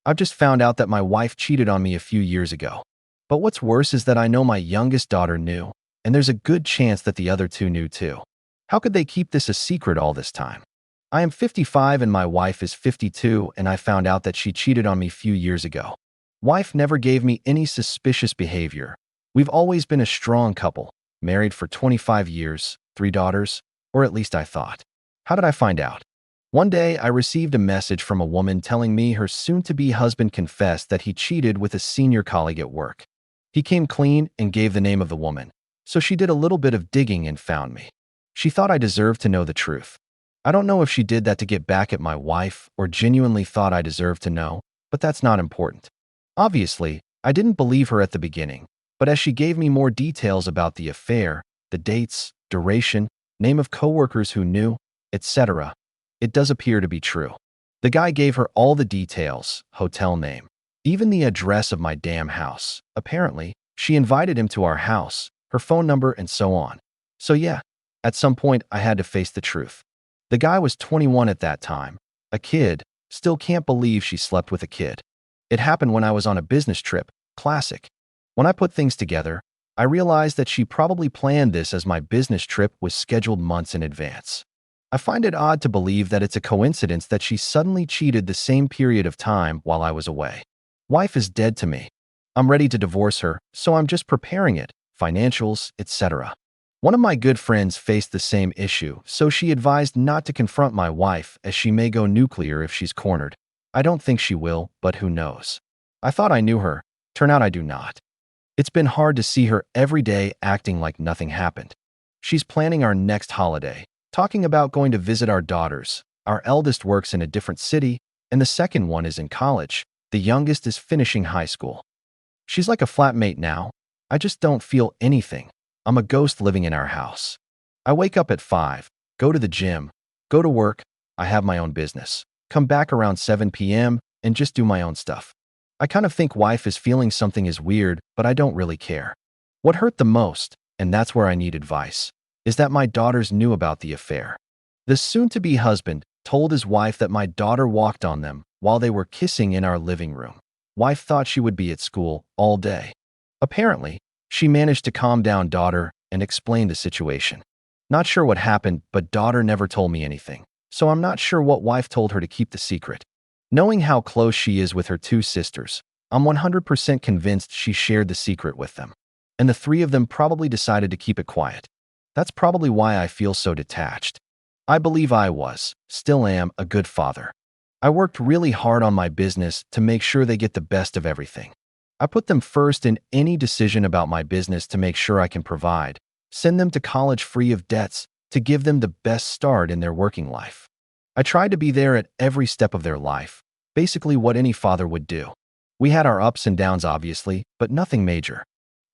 I've just found out that my wife cheated on me a few years ago. But what's worse is that I know my youngest daughter knew, and there's a good chance that the other two knew too. How could they keep this a secret all this time? I am 55 and my wife is 52, and I found out that she cheated on me a few years ago. Wife never gave me any suspicious behavior. We've always been a strong couple, married for 25 years, 3 daughters, or at least I thought. How did I find out? One day, I received a message from a woman telling me her soon-to-be husband confessed that he cheated with a senior colleague at work. He came clean and gave the name of the woman, so she did a little bit of digging and found me. She thought I deserved to know the truth. I don't know if she did that to get back at my wife or genuinely thought I deserved to know, but that's not important. Obviously, I didn't believe her at the beginning, but as she gave me more details about the affair, the dates, duration, name of coworkers who knew, etc., it does appear to be true. The guy gave her all the details, hotel name, even the address of my damn house. Apparently, she invited him to our house, her phone number, and so on. So yeah, at some point I had to face the truth. The guy was 21 at that time, a kid. Still can't believe she slept with a kid. It happened when I was on a business trip, classic. When I put things together, I realized that she probably planned this as my business trip was scheduled months in advance. I find it odd to believe that it's a coincidence that she suddenly cheated the same period of time while I was away. Wife is dead to me. I'm ready to divorce her, so I'm just preparing it, financials, etc. One of my good friends faced the same issue, so she advised not to confront my wife as she may go nuclear if she's cornered. I don't think she will, but who knows? I thought I knew her. Turn out I do not. It's been hard to see her every day acting like nothing happened. She's planning our next holiday, talking about going to visit our daughters. Our eldest works in a different city, and the second one is in college. The youngest is finishing high school. She's like a flatmate now. I just don't feel anything. I'm a ghost living in our house. I wake up at 5, go to the gym, go to work, I have my own business, come back around 7 p.m., and just do my own stuff. I kind of think wife is feeling something is weird, but I don't really care. What hurt the most, and that's where I need advice, is that my daughters knew about the affair. The soon-to-be husband told his wife that my daughter walked on them while they were kissing in our living room. Wife thought she would be at school all day. Apparently, she managed to calm down daughter and explain the situation. Not sure what happened, but daughter never told me anything, so I'm not sure what wife told her to keep the secret. Knowing how close she is with her 2 sisters, I'm 100% convinced she shared the secret with them, and the 3 of them probably decided to keep it quiet. That's probably why I feel so detached. I believe I still am, a good father. I worked really hard on my business to make sure they get the best of everything. I put them first in any decision about my business to make sure I can provide, send them to college free of debts, to give them the best start in their working life. I tried to be there at every step of their life, basically what any father would do. We had our ups and downs obviously, but nothing major.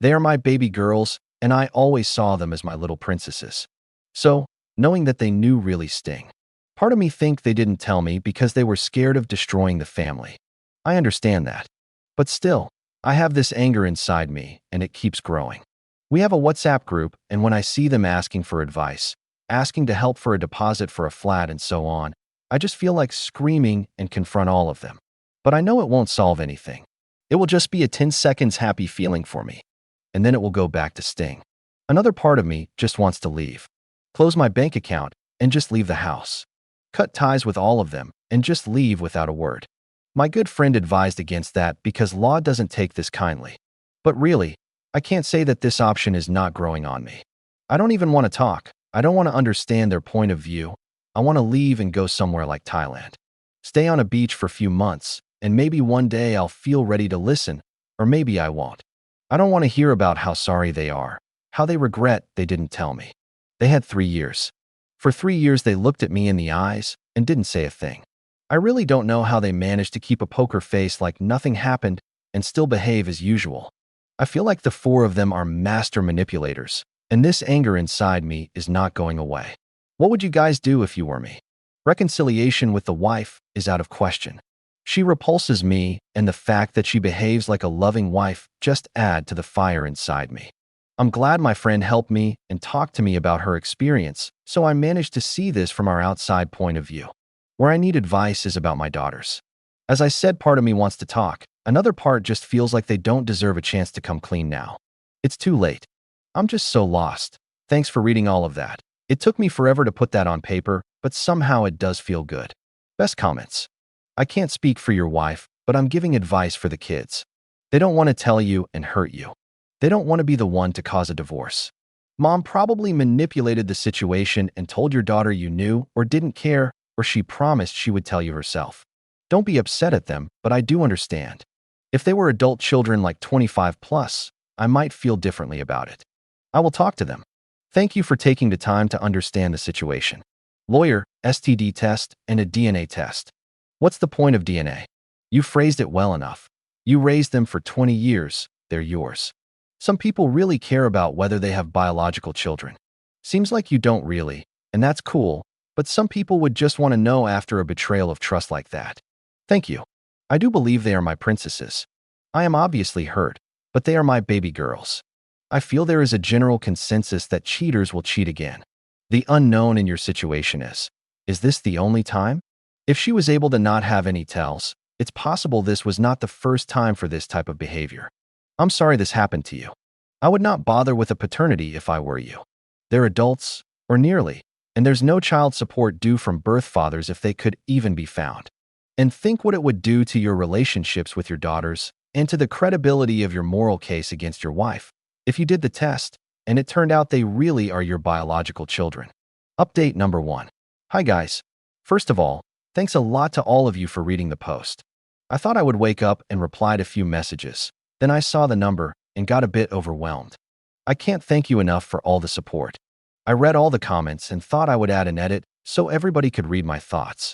They are my baby girls, and I always saw them as my little princesses. So, knowing that they knew really sting. Part of me think they didn't tell me because they were scared of destroying the family. I understand that. But still, I have this anger inside me, and it keeps growing. We have a WhatsApp group, and when I see them asking for advice, asking to help for a deposit for a flat and so on, I just feel like screaming and confront all of them. But I know it won't solve anything. It will just be a 10 seconds happy feeling for me, and then it will go back to sting. Another part of me just wants to leave. Close my bank account and just leave the house. Cut ties with all of them and just leave without a word. My good friend advised against that because law doesn't take this kindly. But really, I can't say that this option is not growing on me. I don't even want to talk. I don't want to understand their point of view. I want to leave and go somewhere like Thailand. Stay on a beach for a few months, and maybe one day I'll feel ready to listen, or maybe I won't. I don't want to hear about how sorry they are, how they regret they didn't tell me. They had 3 years. For 3 years they looked at me in the eyes and didn't say a thing. I really don't know how they managed to keep a poker face like nothing happened and still behave as usual. I feel like the 4 of them are master manipulators, and this anger inside me is not going away. What would you guys do if you were me? Reconciliation with the wife is out of question. She repulses me, and the fact that she behaves like a loving wife just add to the fire inside me. I'm glad my friend helped me and talked to me about her experience, so I managed to see this from our outside point of view. Where I need advice is about my daughters. As I said, part of me wants to talk. Another part just feels like they don't deserve a chance to come clean now. It's too late. I'm just so lost. Thanks for reading all of that. It took me forever to put that on paper, but somehow it does feel good. Best comments. I can't speak for your wife, but I'm giving advice for the kids. They don't want to tell you and hurt you. They don't want to be the one to cause a divorce. Mom probably manipulated the situation and told your daughter you knew or didn't care, or she promised she would tell you herself. Don't be upset at them, but I do understand. If they were adult children like 25 plus, I might feel differently about it. I will talk to them. Thank you for taking the time to understand the situation. Lawyer, STD test, and a DNA test. What's the point of DNA? You phrased it well enough. You raised them for 20 years, they're yours. Some people really care about whether they have biological children. Seems like you don't really, and that's cool, but some people would just want to know after a betrayal of trust like that. Thank you. I do believe they are my princesses. I am obviously hurt, but they are my baby girls. I feel there is a general consensus that cheaters will cheat again. The unknown in your situation is this the only time? If she was able to not have any tells, it's possible this was not the first time for this type of behavior. I'm sorry this happened to you. I would not bother with a paternity if I were you. They're adults, or nearly, and there's no child support due from birth fathers if they could even be found. And think what it would do to your relationships with your daughters and to the credibility of your moral case against your wife if you did the test and it turned out they really are your biological children. Update number 1. Hi guys. First of all, thanks a lot to all of you for reading the post. I thought I would wake up and reply to a few messages. Then I saw the number and got a bit overwhelmed. I can't thank you enough for all the support. I read all the comments and thought I would add an edit so everybody could read my thoughts.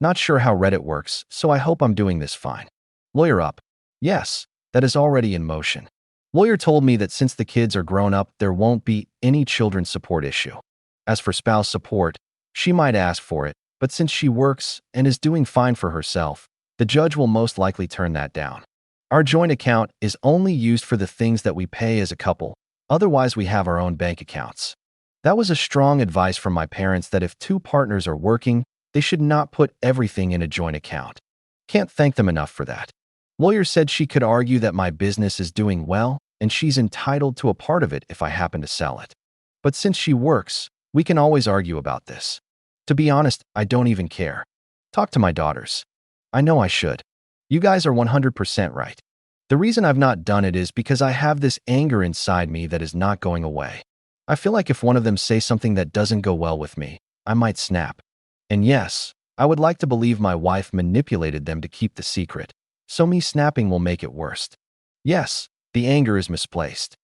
Not sure how Reddit works, so I hope I'm doing this fine. Lawyer up. Yes, that is already in motion. Lawyer told me that since the kids are grown up, there won't be any children's support issue. As for spouse support, she might ask for it, but since she works and is doing fine for herself, the judge will most likely turn that down. Our joint account is only used for the things that we pay as a couple, otherwise we have our own bank accounts. That was a strong advice from my parents that if two partners are working, they should not put everything in a joint account. Can't thank them enough for that. Lawyer said she could argue that my business is doing well and she's entitled to a part of it if I happen to sell it. But since she works, we can always argue about this. To be honest, I don't even care. Talk to my daughters. I know I should. You guys are 100% right. The reason I've not done it is because I have this anger inside me that is not going away. I feel like if one of them says something that doesn't go well with me, I might snap. And yes, I would like to believe my wife manipulated them to keep the secret, so me snapping will make it worse. Yes, the anger is misplaced.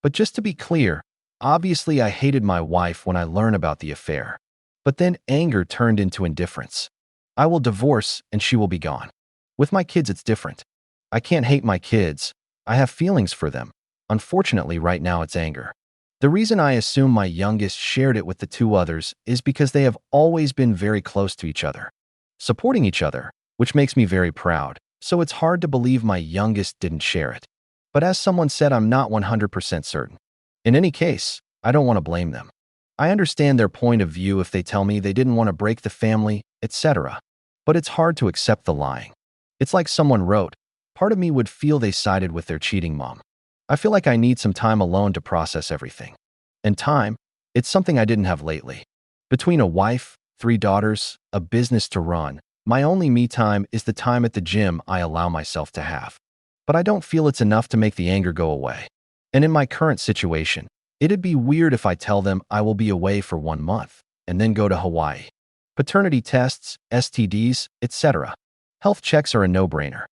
But just to be clear, obviously I hated my wife when I learned about the affair. But then anger turned into indifference. I will divorce and she will be gone. With my kids it's different. I can't hate my kids. I have feelings for them. Unfortunately right now it's anger. The reason I assume my youngest shared it with the two others is because they have always been very close to each other, supporting each other, which makes me very proud, so it's hard to believe my youngest didn't share it. But as someone said, I'm not 100% certain. In any case, I don't want to blame them. I understand their point of view if they tell me they didn't want to break the family, etc. But it's hard to accept the lying. It's like someone wrote, part of me would feel they sided with their cheating mom. I feel like I need some time alone to process everything. And time, it's something I didn't have lately. Between a wife, 3 daughters, a business to run, my only me time is the time at the gym I allow myself to have. But I don't feel it's enough to make the anger go away. And in my current situation, it'd be weird if I tell them I will be away for 1 month and then go to Hawaii. Paternity tests, STDs, etc. Health checks are a no-brainer.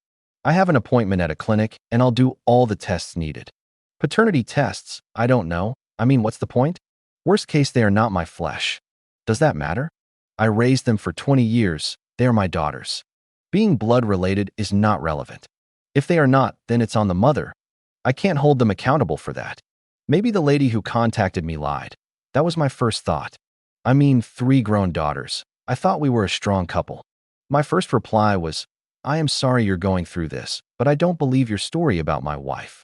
I have an appointment at a clinic and I'll do all the tests needed. Paternity tests, I don't know. I mean, what's the point? Worst case, they are not my flesh. Does that matter? I raised them for 20 years. They are my daughters. Being blood-related is not relevant. If they are not, then it's on the mother. I can't hold them accountable for that. Maybe the lady who contacted me lied. That was my first thought. I mean, 3 grown daughters. I thought we were a strong couple. My first reply was, I am sorry you're going through this, but I don't believe your story about my wife.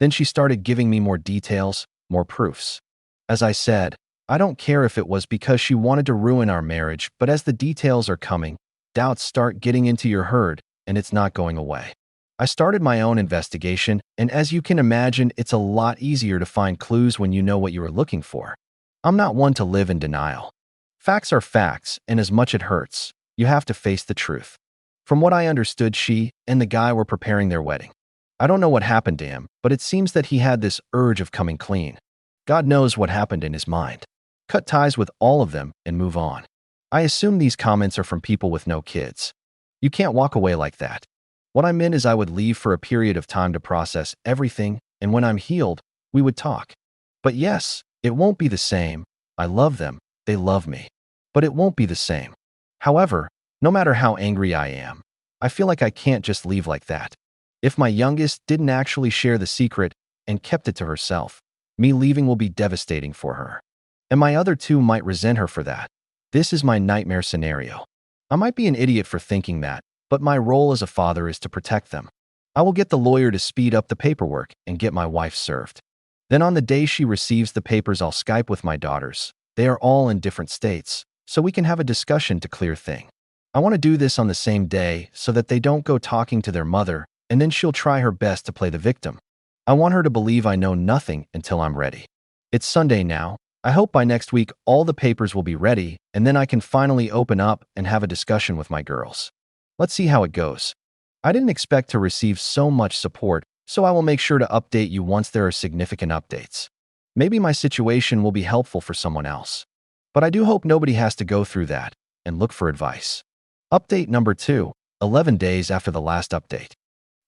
Then she started giving me more details, more proofs. As I said, I don't care if it was because she wanted to ruin our marriage, but as the details are coming, doubts start getting into your head, and it's not going away. I started my own investigation, and as you can imagine, it's a lot easier to find clues when you know what you are looking for. I'm not one to live in denial. Facts are facts, and as much it hurts, you have to face the truth. From what I understood, she and the guy were preparing their wedding. I don't know what happened to him, but it seems that he had this urge of coming clean. God knows what happened in his mind. Cut ties with all of them and move on. I assume these comments are from people with no kids. You can't walk away like that. What I meant is I would leave for a period of time to process everything, and when I'm healed, we would talk. But yes, it won't be the same. I love them. They love me. But it won't be the same. However, no matter how angry I am, I feel like I can't just leave like that. If my youngest didn't actually share the secret and kept it to herself, me leaving will be devastating for her. And my other two might resent her for that. This is my nightmare scenario. I might be an idiot for thinking that, but my role as a father is to protect them. I will get the lawyer to speed up the paperwork and get my wife served. Then on the day she receives the papers, I'll Skype with my daughters. They are all in different states, so we can have a discussion to clear things. I want to do this on the same day so that they don't go talking to their mother, and then she'll try her best to play the victim. I want her to believe I know nothing until I'm ready. It's Sunday now. I hope by next week all the papers will be ready, and then I can finally open up and have a discussion with my girls. Let's see how it goes. I didn't expect to receive so much support, so I will make sure to update you once there are significant updates. Maybe my situation will be helpful for someone else. But I do hope nobody has to go through that, and look for advice. Update number 2, 11 days after the last update.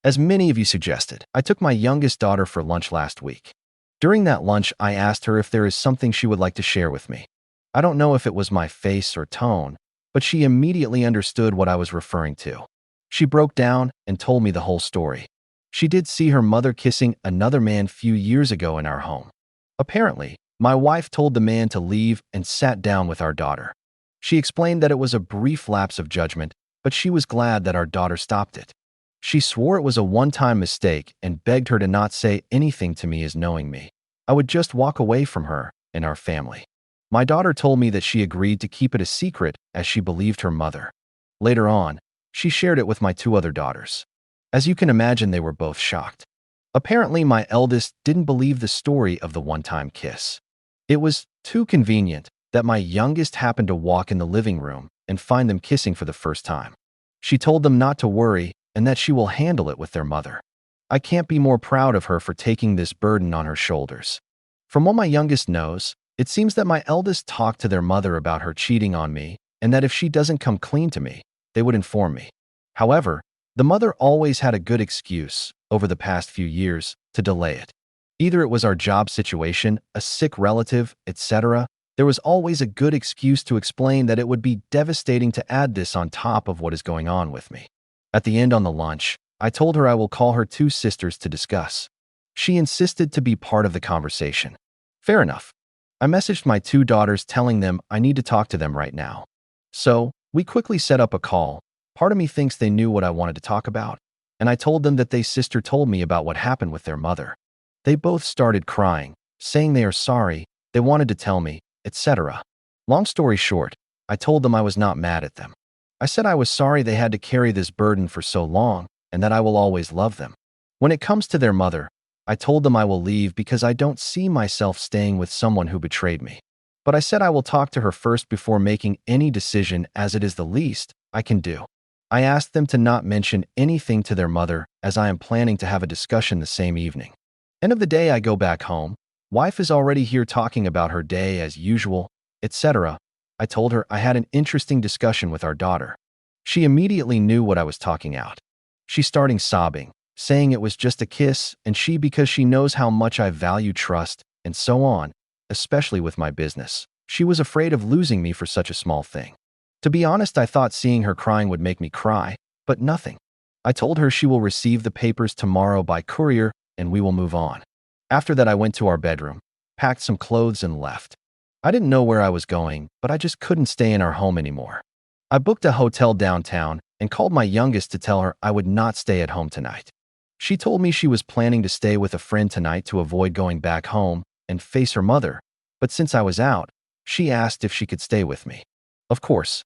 As many of you suggested, I took my youngest daughter for lunch last week. During that lunch, I asked her if there is something she would like to share with me. I don't know if it was my face or tone, but she immediately understood what I was referring to. She broke down and told me the whole story. She did see her mother kissing another man few years ago in our home. Apparently, my wife told the man to leave and sat down with our daughter. She explained that it was a brief lapse of judgment, but she was glad that our daughter stopped it. She swore it was a one-time mistake and begged her to not say anything to me as knowing me. I would just walk away from her and our family. My daughter told me that she agreed to keep it a secret as she believed her mother. Later on, she shared it with my 2 other daughters. As you can imagine, they were both shocked. Apparently, my eldest didn't believe the story of the one-time kiss. It was too convenient that my youngest happened to walk in the living room and find them kissing for the first time. She told them not to worry and that she will handle it with their mother. I can't be more proud of her for taking this burden on her shoulders. From what my youngest knows, it seems that my eldest talked to their mother about her cheating on me and that if she doesn't come clean to me, they would inform me. However, the mother always had a good excuse over the past few years to delay it. Either it was our job situation, a sick relative, etc. There was always a good excuse to explain that it would be devastating to add this on top of what is going on with me. At the end on the lunch, I told her I will call her 2 sisters to discuss. She insisted to be part of the conversation. Fair enough. I messaged my 2 daughters telling them I need to talk to them right now. So, we quickly set up a call. Part of me thinks they knew what I wanted to talk about, and I told them that their sister told me about what happened with their mother. They both started crying, saying they are sorry, they wanted to tell me, etc. Long story short, I told them I was not mad at them. I said I was sorry they had to carry this burden for so long and that I will always love them. When it comes to their mother, I told them I will leave because I don't see myself staying with someone who betrayed me. But I said I will talk to her first before making any decision as it is the least I can do. I asked them to not mention anything to their mother as I am planning to have a discussion the same evening. End of the day, I go back home. Wife is already here talking about her day as usual, etc. I told her I had an interesting discussion with our daughter. She immediately knew what I was talking about. She started sobbing, saying it was just a kiss and because she knows how much I value trust and so on, especially with my business. She was afraid of losing me for such a small thing. To be honest, I thought seeing her crying would make me cry, but nothing. I told her she will receive the papers tomorrow by courier and we will move on. After that, I went to our bedroom, packed some clothes and left. I didn't know where I was going, but I just couldn't stay in our home anymore. I booked a hotel downtown and called my youngest to tell her I would not stay at home tonight. She told me she was planning to stay with a friend tonight to avoid going back home and face her mother, but since I was out, she asked if she could stay with me. Of course,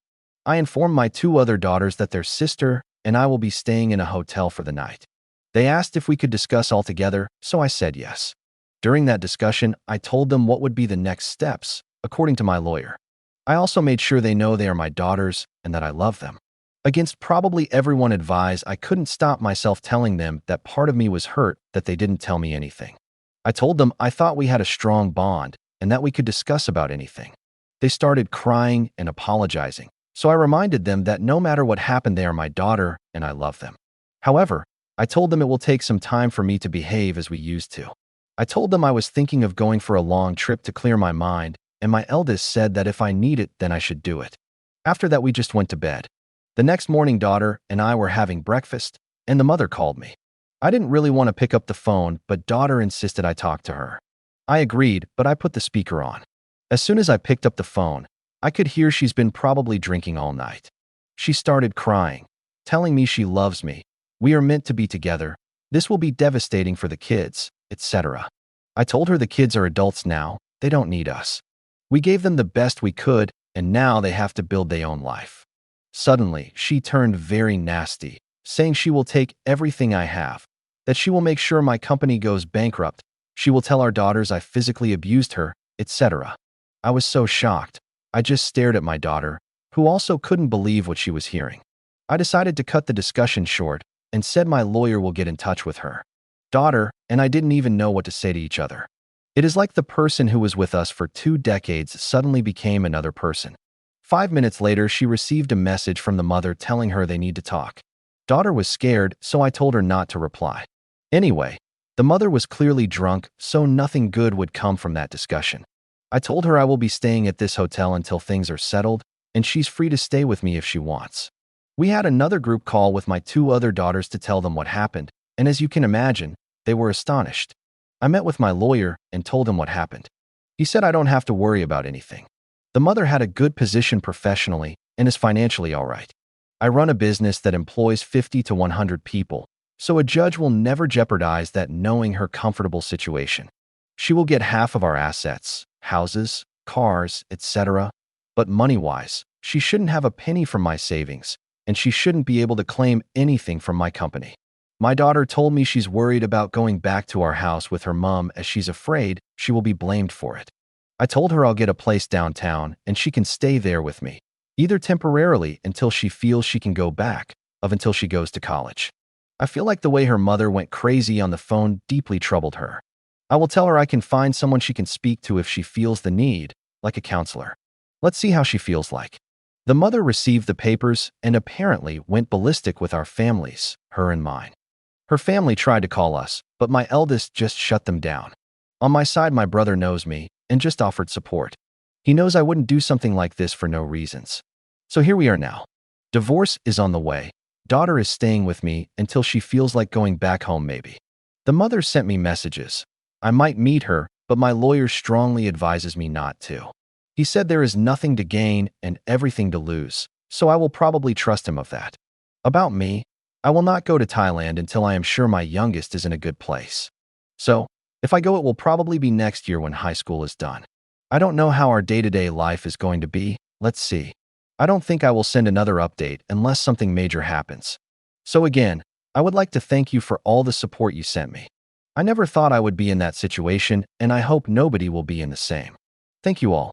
I informed my 2 other daughters that their sister and I will be staying in a hotel for the night. They asked if we could discuss all together, so I said yes. During that discussion, I told them what would be the next steps, according to my lawyer. I also made sure they know they are my daughters and that I love them. Against probably everyone advised, I couldn't stop myself telling them that part of me was hurt that they didn't tell me anything. I told them I thought we had a strong bond and that we could discuss about anything. They started crying and apologizing, so I reminded them that no matter what happened, they are my daughter and I love them. However, I told them it will take some time for me to behave as we used to. I told them I was thinking of going for a long trip to clear my mind, and my eldest said that if I need it, then I should do it. After that, we just went to bed. The next morning, daughter and I were having breakfast, and the mother called me. I didn't really want to pick up the phone, but daughter insisted I talk to her. I agreed, but I put the speaker on. As soon as I picked up the phone, I could hear she's been probably drinking all night. She started crying, telling me she loves me. We are meant to be together. This will be devastating for the kids, etc. I told her the kids are adults now. They don't need us. We gave them the best we could, and now they have to build their own life. Suddenly, she turned very nasty, saying she will take everything I have, that she will make sure my company goes bankrupt, she will tell our daughters I physically abused her, etc. I was so shocked. I just stared at my daughter, who also couldn't believe what she was hearing. I decided to cut the discussion short and said my lawyer will get in touch with her. Daughter and I didn't even know what to say to each other. It is like the person who was with us for 2 decades suddenly became another person. 5 minutes later, she received a message from the mother telling her they need to talk. Daughter was scared, so I told her not to reply. Anyway, the mother was clearly drunk, so nothing good would come from that discussion. I told her I will be staying at this hotel until things are settled, and she's free to stay with me if she wants. We had another group call with my 2 other daughters to tell them what happened, and as you can imagine, they were astonished. I met with my lawyer and told him what happened. He said I don't have to worry about anything. The mother had a good position professionally and is financially all right. I run a business that employs 50 to 100 people, so a judge will never jeopardize that knowing her comfortable situation. She will get half of our assets, houses, cars, etc. But money-wise, she shouldn't have a penny from my savings, and she shouldn't be able to claim anything from my company. My daughter told me she's worried about going back to our house with her mom as she's afraid she will be blamed for it. I told her I'll get a place downtown and she can stay there with me, either temporarily until she feels she can go back, or until she goes to college. I feel like the way her mother went crazy on the phone deeply troubled her. I will tell her I can find someone she can speak to if she feels the need, like a counselor. Let's see how she feels like. The mother received the papers and apparently went ballistic with our families, her and mine. Her family tried to call us, but my eldest just shut them down. On my side, my brother knows me and just offered support. He knows I wouldn't do something like this for no reasons. So here we are now. Divorce is on the way. Daughter is staying with me until she feels like going back home maybe. The mother sent me messages. I might meet her, but my lawyer strongly advises me not to. He said there is nothing to gain and everything to lose, so I will probably trust him of that. About me, I will not go to Thailand until I am sure my youngest is in a good place. So, if I go, it will probably be next year when high school is done. I don't know how our day-to-day life is going to be. Let's see. I don't think I will send another update unless something major happens. So again, I would like to thank you for all the support you sent me. I never thought I would be in that situation, and I hope nobody will be in the same. Thank you all.